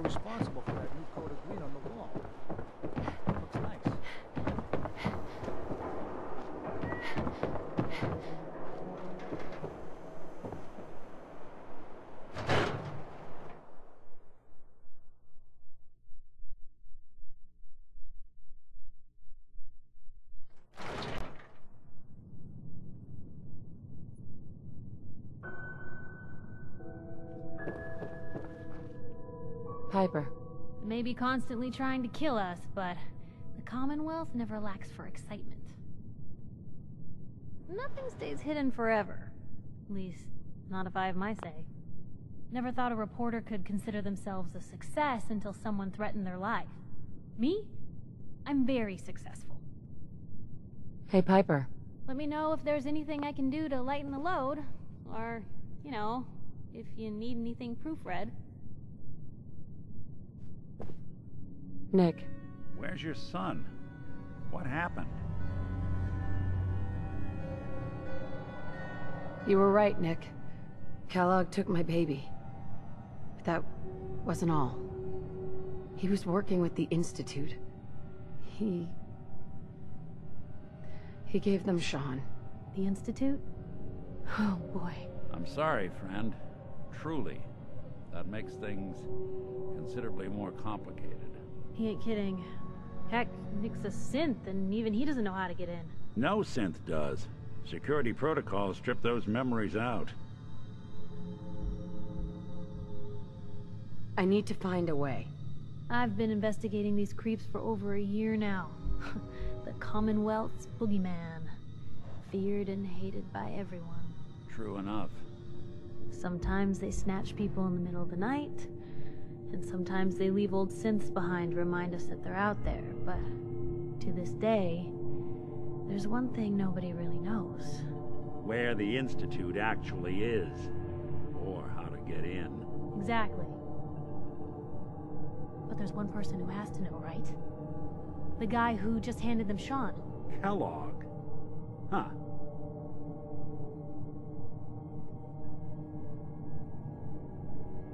they're responsible for that new coat of green on the wall. Looks nice. Piper. They may be constantly trying to kill us, but the Commonwealth never lacks for excitement. Nothing stays hidden forever. At least, not if I have my say. Never thought a reporter could consider themselves a success until someone threatened their life. Me? I'm very successful. Hey, Piper. Let me know if there's anything I can do to lighten the load. Or, you know, if you need anything proofread. Nick. Where's your son? What happened? You were right, Nick. Kellogg took my baby. But that wasn't all. He was working with the Institute. He gave them Sean. The Institute? Oh, boy. I'm sorry, friend. Truly. That makes things considerably more complicated. He ain't kidding. Heck, Nick's a synth, and even he doesn't know how to get in. No synth does. Security protocols strip those memories out. I need to find a way. I've been investigating these creeps for over a year now. The Commonwealth's boogeyman. Feared and hated by everyone. True enough. Sometimes they snatch people in the middle of the night, and sometimes they leave old synths behind to remind us that they're out there, but to this day, there's one thing nobody really knows. Where the Institute actually is. Or how to get in. Exactly. But there's one person who has to know, right? The guy who just handed them Sean. Kellogg. Huh.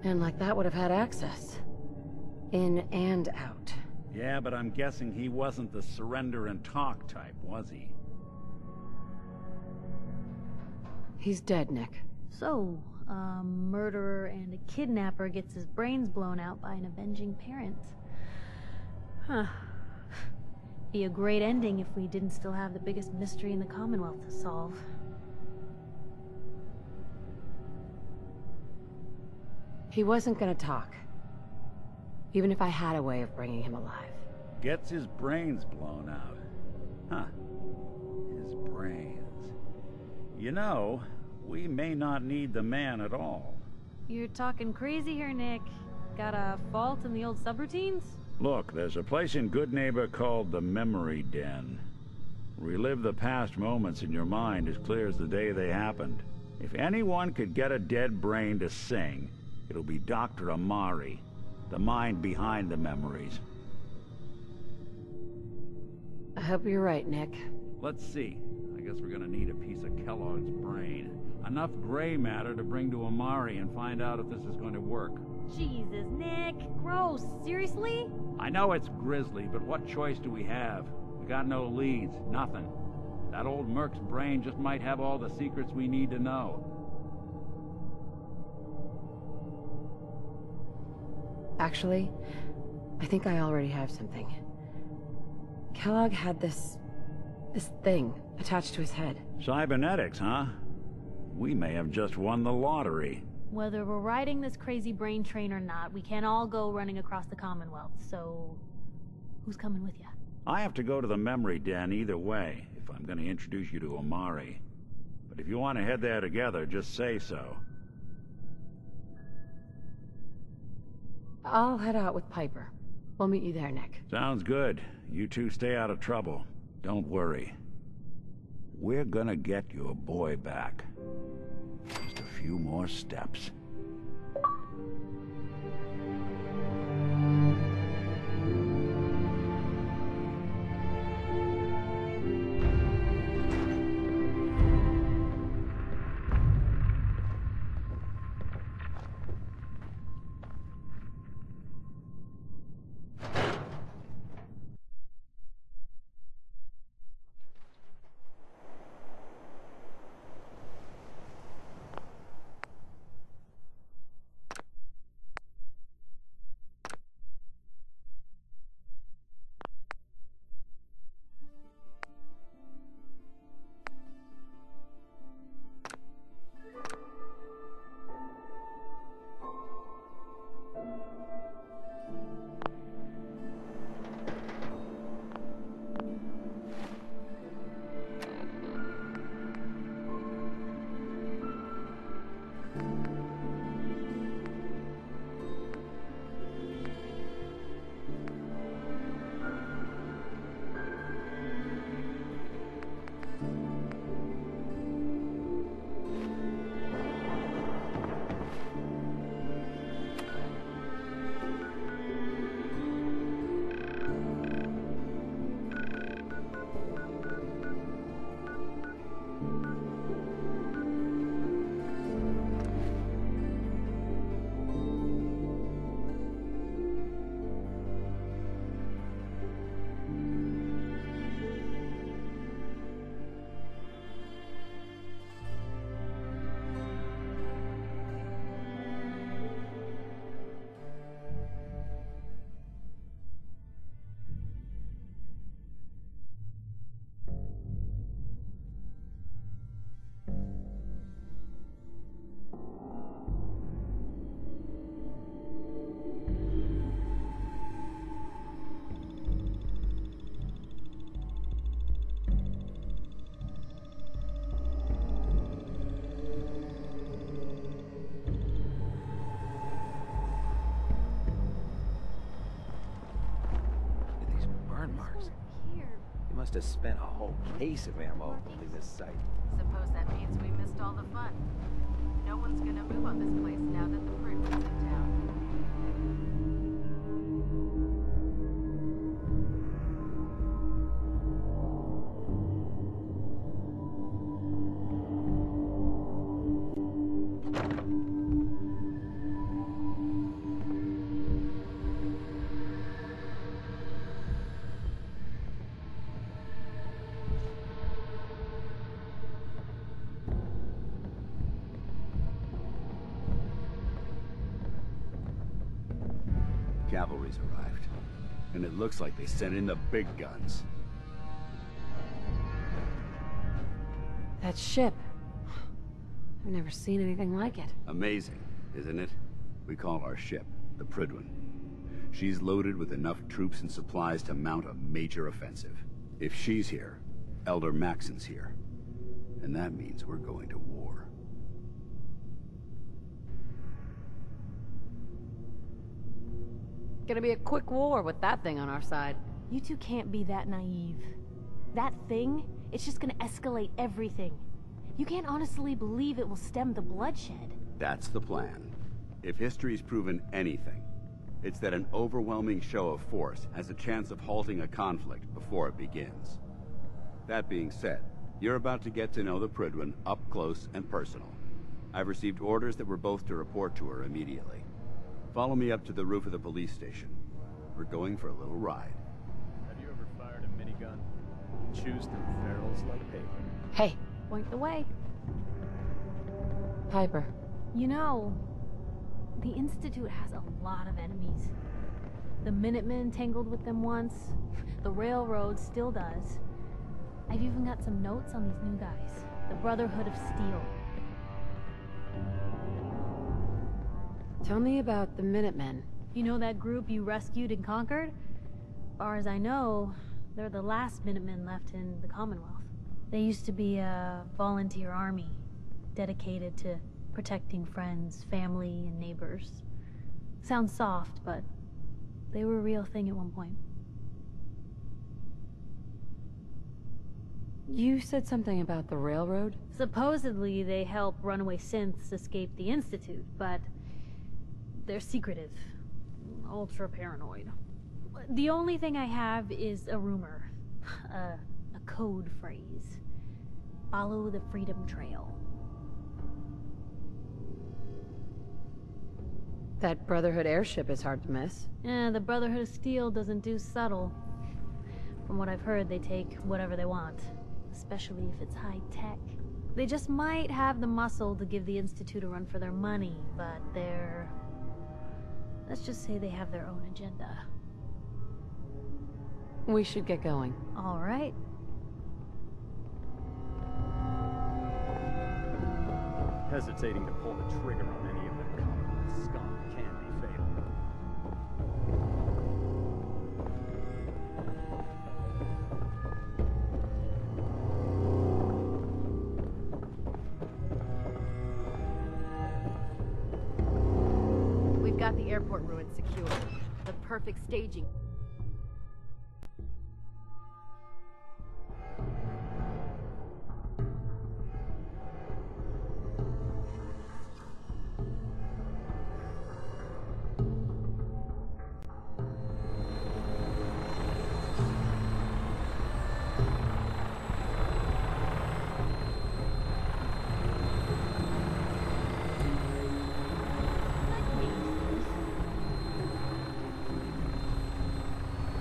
Man like that would have had access. In and out. Yeah, but I'm guessing he wasn't the surrender and talk type, was he? He's dead, Nick. So, a murderer and a kidnapper gets his brains blown out by an avenging parent. Huh. Be a great ending if we didn't still have the biggest mystery in the Commonwealth to solve. He wasn't gonna talk. Even if I had a way of bringing him alive. Gets his brains blown out. Huh. His brains. You know, we may not need the man at all. You're talking crazy here, Nick. Got a fault in the old subroutines? Look, there's a place in Good Neighbor called the Memory Den. Relive the past moments in your mind as clear as the day they happened. If anyone could get a dead brain to sing, it'll be Dr. Amari, the mind behind the memories. I hope you're right, Nick. Let's see. I guess we're gonna need a piece of Kellogg's brain. Enough gray matter to bring to Amari and find out if this is going to work. Jesus, Nick. Gross. Seriously? I know it's grisly, but what choice do we have? We got no leads, nothing. That old Merc's brain just might have all the secrets we need to know. Actually, I think I already have something. Kellogg had this thing attached to his head. Cybernetics, huh? We may have just won the lottery. Whether we're riding this crazy brain train or not, we can't all go running across the Commonwealth, so... who's coming with you? I have to go to the Memory Den either way, if I'm going to introduce you to Amari. But if you want to head there together, just say so. I'll head out with Piper. We'll meet you there, Nick. Sounds good. You two stay out of trouble. Don't worry. We're gonna get your boy back. Just a few more steps. must have spent a whole case of ammo building this site. Suppose that means we missed all the fun. No one's gonna move on this place now that the Pruden's in town. Cavalry's arrived, and it looks like they sent in the big guns. That ship. I've never seen anything like it. Amazing, isn't it? We call our ship the Prydwen. She's loaded with enough troops and supplies to mount a major offensive. If she's here, Elder Maxon's here. And that means we're going to war. Gonna be a quick war with that thing on our side. You two can't be that naive. That thing, it's just gonna escalate everything. You can't honestly believe it will stem the bloodshed. That's the plan. If history's proven anything, it's that an overwhelming show of force has a chance of halting a conflict before it begins. That being said, you're about to get to know the Prydwen up close and personal. I've received orders that we're both to report to her immediately. Follow me up to the roof of the police station. We're going for a little ride. Have you ever fired a minigun? Chews through barrels like paper. Hey, Point the way. Piper. You know, the Institute has a lot of enemies. The Minutemen tangled with them once. The Railroad still does. I've even got some notes on these new guys. The Brotherhood of Steel. Tell me about the Minutemen. You know that group you rescued and conquered? As far as I know, they're the last Minutemen left in the Commonwealth. They used to be a volunteer army, dedicated to protecting friends, family, and neighbors. Sounds soft, but they were a real thing at one point. You said something about the railroad? Supposedly, they help runaway synths escape the Institute, but they're secretive, ultra paranoid. The only thing I have is a rumor, a code phrase. Follow the Freedom Trail. That Brotherhood airship is hard to miss. The Brotherhood of Steel doesn't do subtle. From what I've heard, they take whatever they want, especially if it's high tech. They just might have the muscle to give the Institute a run for their money, but they're... let's just say they have their own agenda. We should get going. All right. Hesitating to pull the trigger on any of them Commonwealth scum can be fatal. We've got the airport ruins secured. The perfect staging.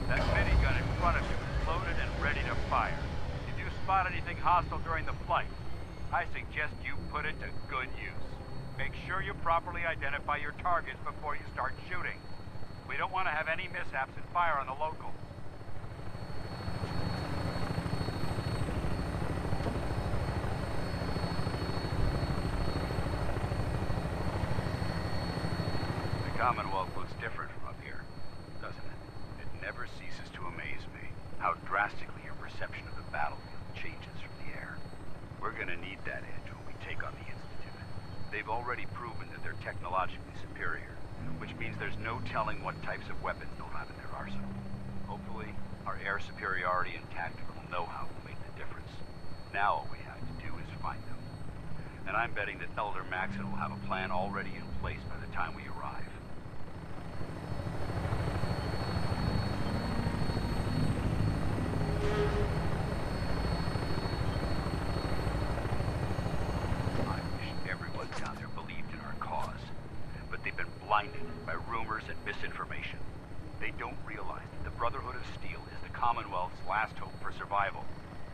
That minigun in front of you is loaded and ready to fire. If you spot anything hostile during the flight, I suggest you put it to good use. Make sure you properly identify your targets before you start shooting. We don't want to have any mishaps and fire on the locals. The Commonwealth looks different from up here, doesn't it? It never ceases to amaze me how drastically your perception of the battlefield changes from the air. We're gonna need that edge when we take on the Institute. They've already proven that they're technologically superior, which means there's no telling what types of weapons they'll have in their arsenal. Hopefully, Our air superiority and tactical know-how will make the difference. Now all we have to do is find them. And I'm betting that Elder Maxon will have a plan already in place by the time we arrive. I wish everyone down there believed in our cause. But they've been blinded by rumors and misinformation. They don't realize that the Brotherhood of Steel is the Commonwealth's last hope for survival.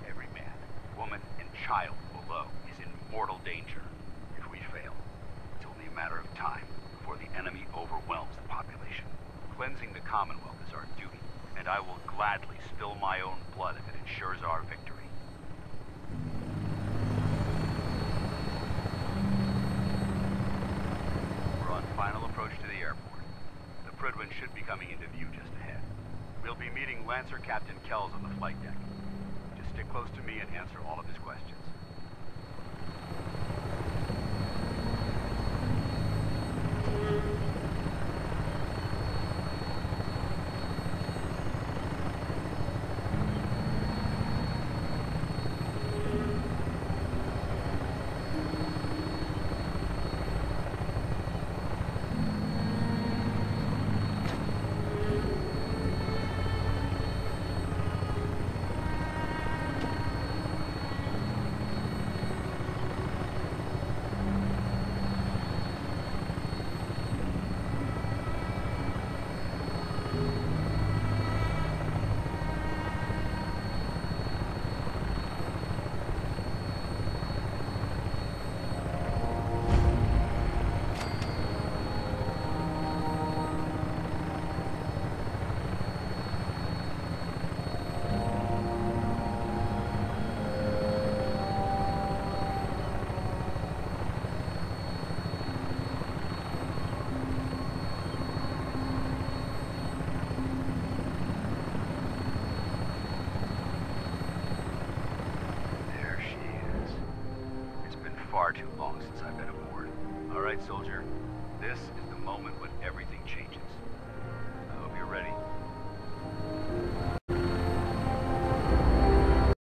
Every man, woman, and child below is in mortal danger. If we fail, it's only a matter of time before the enemy overwhelms the population. Cleansing the Commonwealth is our duty, and I will gladly spill my own blood if it ensures our victory. We're on final approach to the airport. The Prydwen should be coming into view just ahead. We'll be meeting Lancer Captain Kells on the flight deck. Just stick close to me and answer all of his questions. Far too long since I've been aboard. All right, soldier. This is the moment